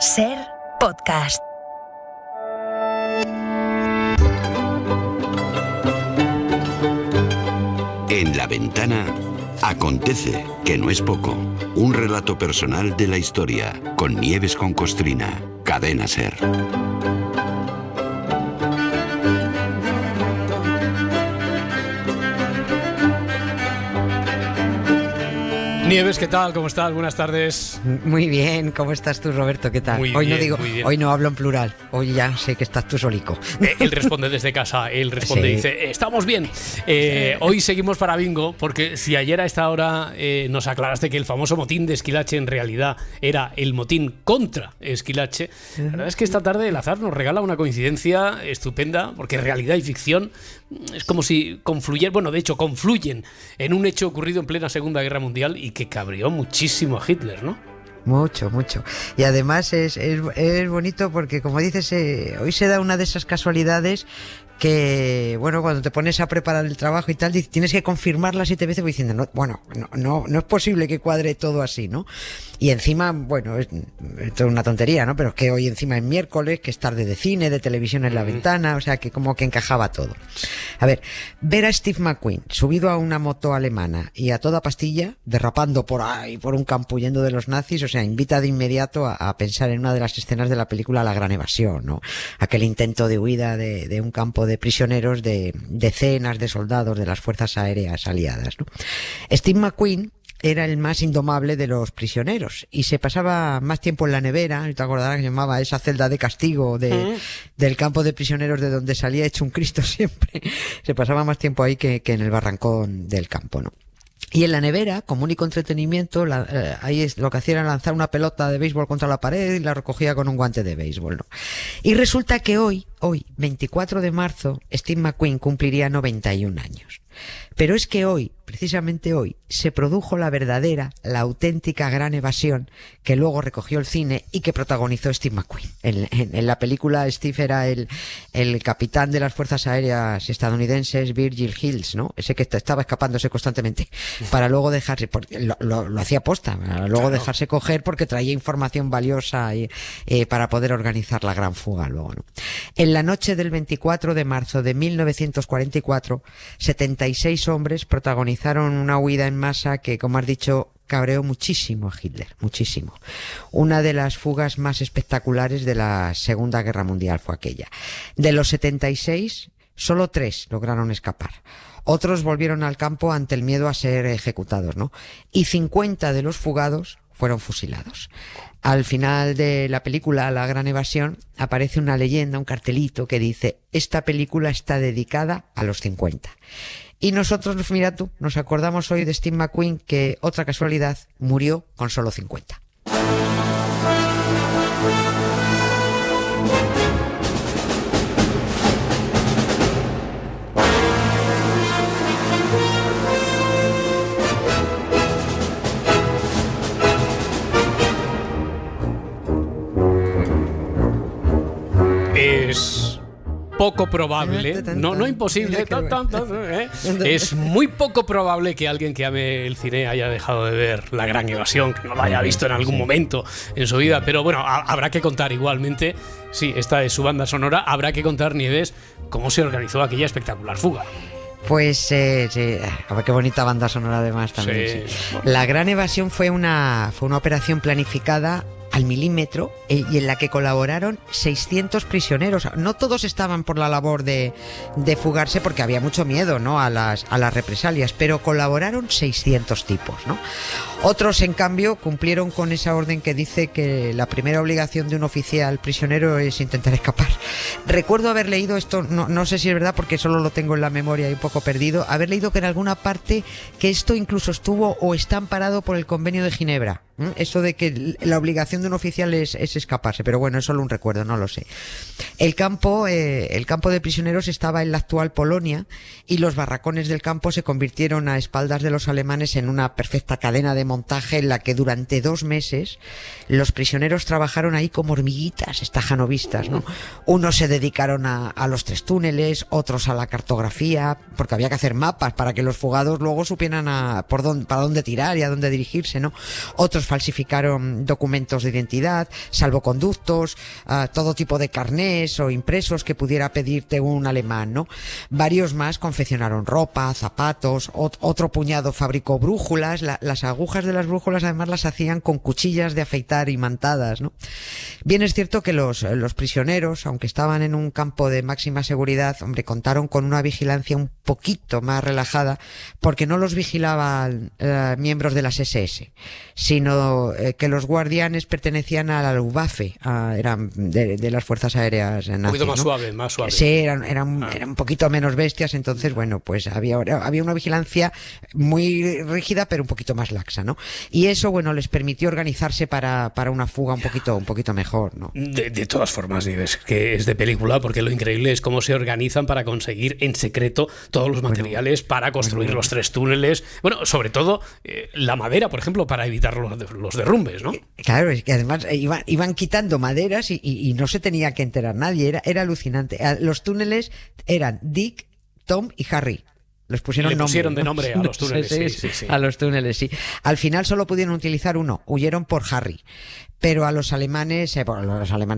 Ser Podcast. En La Ventana acontece, que no es poco, un relato personal de la historia, con Nieves con Costrina, Cadena Ser. Nieves, ¿qué tal? ¿Cómo estás? Buenas tardes. Muy bien, ¿cómo estás tú, Roberto? ¿Qué tal? Muy hoy bien, no digo, muy bien. Hoy no hablo en plural, hoy ya sé que estás tú solico. Él responde desde casa, él responde y dice, estamos bien. Hoy seguimos para bingo, porque si ayer a esta hora nos aclaraste que el famoso motín de Esquilache en realidad era el motín contra Esquilache, la verdad es que esta tarde el azar nos regala una coincidencia estupenda, porque realidad y ficción es como si confluyen, bueno, de hecho confluyen en un hecho ocurrido en plena Segunda Guerra Mundial y que cabreó muchísimo a Hitler, ¿no? Mucho, mucho. Y además es bonito porque, como dices, hoy se da una de esas casualidades que, bueno, cuando te pones a preparar el trabajo y tal, tienes que confirmarla 7 veces diciendo, no es posible que cuadre todo así, ¿no? Y encima, bueno, esto es una tontería, ¿no? Pero es que hoy encima es miércoles, que es tarde de cine, de televisión en La Ventana, o sea que como que encajaba todo. A ver, ver a Steve McQueen subido a una moto alemana y a toda pastilla, derrapando por ahí, por un campo huyendo de los nazis, o sea, invita de inmediato a pensar en una de las escenas de la película La Gran Evasión, ¿no? Aquel intento de huida de un campo de prisioneros de decenas de soldados de las fuerzas aéreas aliadas, ¿no? Steve McQueen era el más indomable de los prisioneros y se pasaba más tiempo en la nevera, te acordarás que se llamaba esa celda de castigo del campo de prisioneros de donde salía hecho un Cristo siempre. Se pasaba más tiempo ahí que en el barrancón del campo, ¿no? Y en la nevera, como único entretenimiento, ahí lo que hacía era lanzar una pelota de béisbol contra la pared y la recogía con un guante de béisbol, ¿no? Y resulta que hoy, 24 de marzo, Steve McQueen cumpliría 91 años. Pero es que hoy, precisamente hoy, se produjo la auténtica Gran Evasión que luego recogió el cine y que protagonizó Steve McQueen. En la película Steve era el capitán de las fuerzas aéreas estadounidenses Virgil Hills, ¿no? Ese que estaba escapándose constantemente para luego dejarse, porque lo hacía posta, para luego dejarse coger porque traía información valiosa para poder organizar la gran fuga luego, ¿no? En la noche del 24 de marzo de 1944, 76 hombres protagonizaron una huida en masa que, como has dicho, cabreó muchísimo a Hitler, muchísimo. Una de las fugas más espectaculares de la Segunda Guerra Mundial fue aquella. De los 76, solo 3 lograron escapar. Otros volvieron al campo ante el miedo a ser ejecutados, ¿no? Y 50 de los fugados fueron fusilados. Al final de la película La Gran Evasión aparece una leyenda, un cartelito que dice: esta película está dedicada a los 50. Y nosotros, mira tú, nos acordamos hoy de Steve McQueen, que, otra casualidad, murió con solo 50. Es poco probable, no imposible, es muy poco probable que alguien que ame el cine haya dejado de ver La Gran Evasión, que no lo haya visto en algún momento en su vida, pero bueno, habrá que contar igualmente, sí, esta es su banda sonora, habrá que contar, Nieves, cómo se organizó aquella espectacular fuga. Pues sí, a ver qué bonita banda sonora además también. Sí. La Gran Evasión fue una operación planificada al milímetro y en la que colaboraron 600 prisioneros. No todos estaban por la labor de fugarse porque había mucho miedo, ¿no?, a las represalias, pero colaboraron 600 tipos, ¿no? Otros, en cambio, cumplieron con esa orden que dice que la primera obligación de un oficial prisionero es intentar escapar. Recuerdo haber leído esto, no sé si es verdad porque solo lo tengo en la memoria y un poco perdido, haber leído que en alguna parte que esto incluso estuvo o está amparado por el Convenio de Ginebra. Eso de que la obligación de un oficial es escaparse, pero bueno, es solo un recuerdo, no lo sé. El campo de prisioneros estaba en la actual Polonia y los barracones del campo se convirtieron a espaldas de los alemanes en una perfecta cadena de montaje en la que durante 2 meses los prisioneros trabajaron ahí como hormiguitas estajanovista, ¿no? Unos se dedicaron a los 3 túneles, otros a la cartografía, porque había que hacer mapas para que los fugados luego supieran para dónde tirar y a dónde dirigirse, ¿no? Otros otros falsificaron documentos de identidad, salvoconductos, todo tipo de carnés o impresos que pudiera pedirte un alemán, ¿no? Varios más confeccionaron ropa, zapatos, otro puñado fabricó brújulas, las agujas de las brújulas además las hacían con cuchillas de afeitar imantadas, ¿no? Bien es cierto que los prisioneros, aunque estaban en un campo de máxima seguridad, hombre, contaron con una vigilancia un poquito más relajada, porque no los vigilaban miembros de las SS, sino que los guardianes pertenecían a la Luftwaffe, eran de las fuerzas aéreas nazis, un poquito más ¿no? suave, más suave. Sí, eran un poquito menos bestias, entonces, bueno, pues había una vigilancia muy rígida, pero un poquito más laxa, ¿no? Y eso, bueno, les permitió organizarse para una fuga un poquito mejor, ¿no? De todas formas, Nieves, que es de película, porque lo increíble es cómo se organizan para conseguir en secreto todos los materiales para construir los 3 túneles. Bueno, sobre todo la madera, por ejemplo, para evitar los derrumbes, ¿no? Claro, es que además iban quitando maderas y no se tenía que enterar nadie, era alucinante. Los túneles eran Dick, Tom y Harry. Les pusieron Le pusieron nombre, de ¿no? nombre a los túneles, sí. A los túneles, sí. Al final solo pudieron utilizar uno, huyeron por Harry. Pero a los alemanes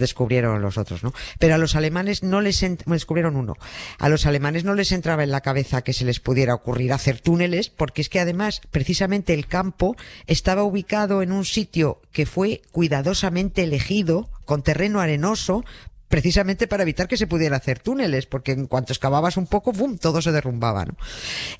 descubrieron los otros, ¿no? Pero a los alemanes no descubrieron uno. A los alemanes no les entraba en la cabeza que se les pudiera ocurrir hacer túneles, porque es que además, precisamente el campo estaba ubicado en un sitio que fue cuidadosamente elegido, con terreno arenoso, precisamente para evitar que se pudiera hacer túneles, porque en cuanto excavabas un poco, ¡bum!, todo se derrumbaba, ¿no?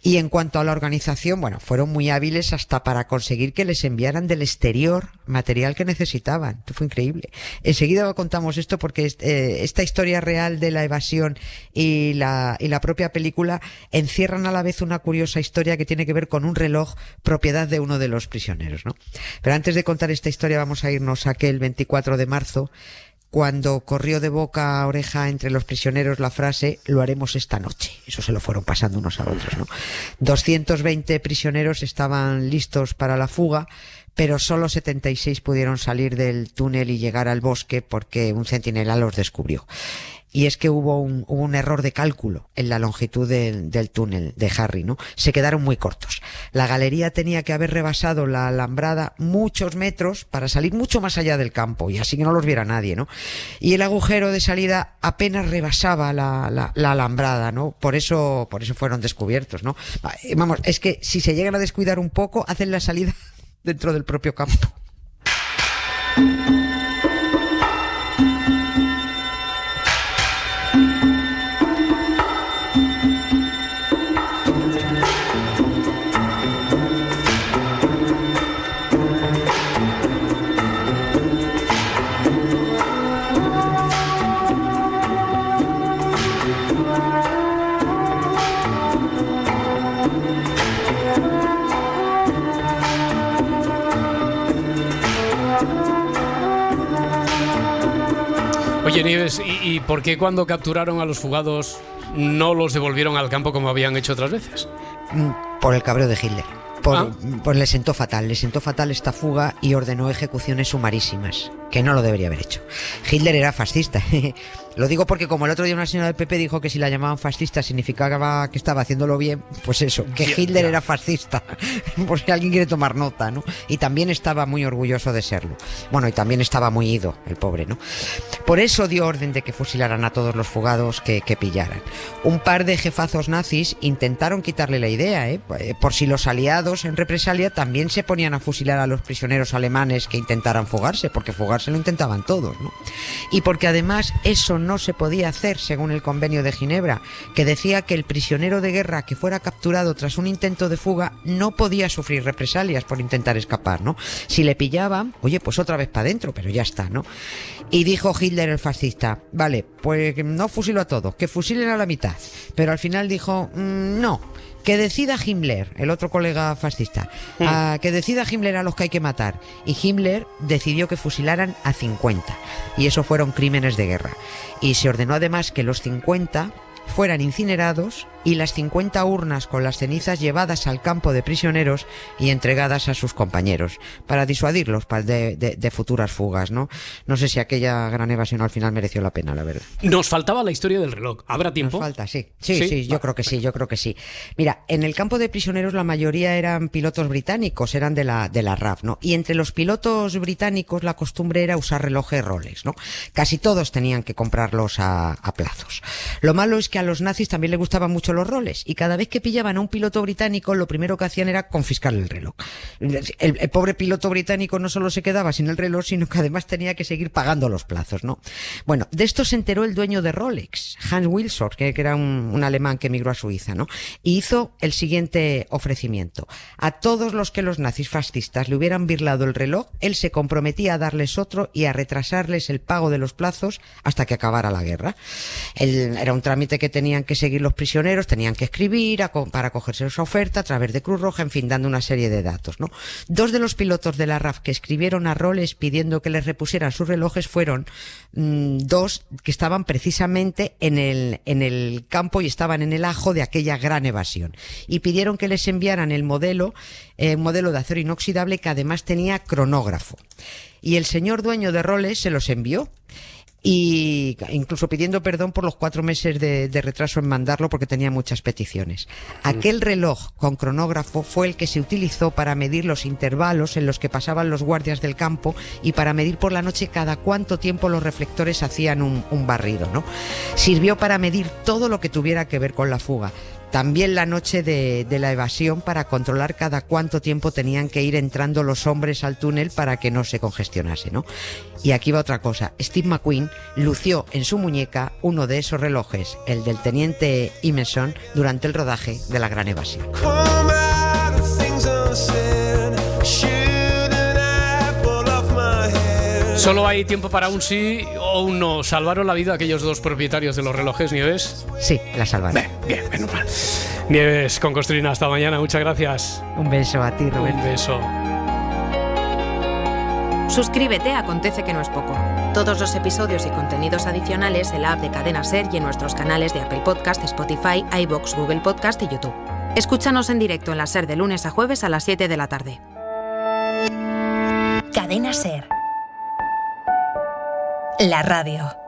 Y en cuanto a la organización, bueno, fueron muy hábiles hasta para conseguir que les enviaran del exterior material que necesitaban. Esto fue increíble. Enseguida contamos esto porque esta historia real de la evasión y la propia película encierran a la vez una curiosa historia que tiene que ver con un reloj propiedad de uno de los prisioneros, ¿no? Pero antes de contar esta historia vamos a irnos a aquel 24 de marzo, cuando corrió de boca a oreja entre los prisioneros la frase "lo haremos esta noche". Eso se lo fueron pasando unos a otros, ¿no? 220 prisioneros estaban listos para la fuga, pero solo 76 pudieron salir del túnel y llegar al bosque porque un centinela los descubrió. Y es que hubo un error de cálculo en la longitud del túnel de Harry, ¿no? Se quedaron muy cortos. La galería tenía que haber rebasado la alambrada muchos metros para salir mucho más allá del campo y así que no los viera nadie, ¿no? Y el agujero de salida apenas rebasaba la alambrada, ¿no? Por eso fueron descubiertos, ¿no? Vamos, es que si se llegan a descuidar un poco, hacen la salida dentro del propio campo. Oye, Nieves, ¿y por qué cuando capturaron a los fugados no los devolvieron al campo como habían hecho otras veces? Por el cabreo de Hitler. Pues le sentó fatal esta fuga y ordenó ejecuciones sumarísimas, que no lo debería haber hecho. Hitler era fascista. Lo digo porque como el otro día una señora del PP dijo que si la llamaban fascista significaba que estaba haciéndolo bien, pues eso, que Hitler era fascista, por si alguien quiere tomar nota, ¿no? Y también estaba muy orgulloso de serlo. Bueno, y también estaba muy ido, el pobre, ¿no? Por eso dio orden de que fusilaran a todos los fugados que pillaran. Un par de jefazos nazis intentaron quitarle la idea, por si los aliados en represalia también se ponían a fusilar a los prisioneros alemanes que intentaran fugarse, porque fugarse lo intentaban todos, ¿no? Y porque además eso no se podía hacer según el Convenio de Ginebra, que decía que el prisionero de guerra que fuera capturado tras un intento de fuga no podía sufrir represalias por intentar escapar, ¿no? Si le pillaban, oye, pues otra vez para adentro, pero ya está, ¿no? Y dijo Hitler el fascista, vale, pues no fusilo a todos, que fusilen a la mitad. Pero al final dijo, no, que decida Himmler, el otro colega fascista, que decida Himmler a los que hay que matar. Y Himmler decidió que fusilaran a 50. Y eso fueron crímenes de guerra. Y se ordenó además que los 50 fueran incinerados y las 50 urnas con las cenizas llevadas al campo de prisioneros y entregadas a sus compañeros para disuadirlos de futuras fugas, ¿no? No sé si aquella gran evasión al final mereció la pena, la verdad. Nos faltaba la historia del reloj. ¿Habrá tiempo? Nos falta, sí. Sí, yo creo que sí. Mira, en el campo de prisioneros la mayoría eran pilotos británicos, eran de la RAF, ¿no? Y entre los pilotos británicos la costumbre era usar relojes Rolex, ¿no? Casi todos tenían que comprarlos a plazos. Lo malo es que a los nazis también les gustaban mucho los Rolex y cada vez que pillaban a un piloto británico lo primero que hacían era confiscarle el reloj. El pobre piloto británico no solo se quedaba sin el reloj, sino que además tenía que seguir pagando los plazos, ¿no? Bueno, de esto se enteró el dueño de Rolex, Hans Wilsord, que era un alemán que emigró a Suiza, ¿no? Y hizo el siguiente ofrecimiento. A todos los que los nazis fascistas le hubieran birlado el reloj, él se comprometía a darles otro y a retrasarles el pago de los plazos hasta que acabara la guerra. Era un trámite que tenían que seguir los prisioneros, tenían que escribir para cogerse esa oferta a través de Cruz Roja, en fin, dando una serie de datos, ¿no? Dos de los pilotos de la RAF que escribieron a Rolex pidiendo que les repusieran sus relojes fueron dos que estaban precisamente en el campo y estaban en el ajo de aquella gran evasión, y pidieron que les enviaran un modelo de acero inoxidable que además tenía cronógrafo, y el señor dueño de Rolex se los envió, y incluso pidiendo perdón por los 4 meses de retraso en mandarlo porque tenía muchas peticiones. Aquel reloj con cronógrafo fue el que se utilizó para medir los intervalos en los que pasaban los guardias del campo y para medir por la noche cada cuánto tiempo los reflectores hacían un barrido, ¿no? Sirvió para medir todo lo que tuviera que ver con la fuga. También la noche de la evasión para controlar cada cuánto tiempo tenían que ir entrando los hombres al túnel para que no se congestionase, ¿no? Y aquí va otra cosa. Steve McQueen lució en su muñeca uno de esos relojes, el del teniente Emerson, durante el rodaje de la gran evasión. Solo hay tiempo para un sí o un no. ¿Salvaron la vida aquellos dos propietarios de los relojes, Nieves? Sí, la salvaron. Bien, menos mal. Nieves con Costrina, hasta mañana. Muchas gracias. Un beso a ti, Rubén. Un beso. Suscríbete a Acontece que no es poco. Todos los episodios y contenidos adicionales en la app de Cadena SER y en nuestros canales de Apple Podcast, Spotify, iVoox, Google Podcast y YouTube. Escúchanos en directo en la SER de lunes a jueves a las 7 de la tarde. Cadena SER. La radio.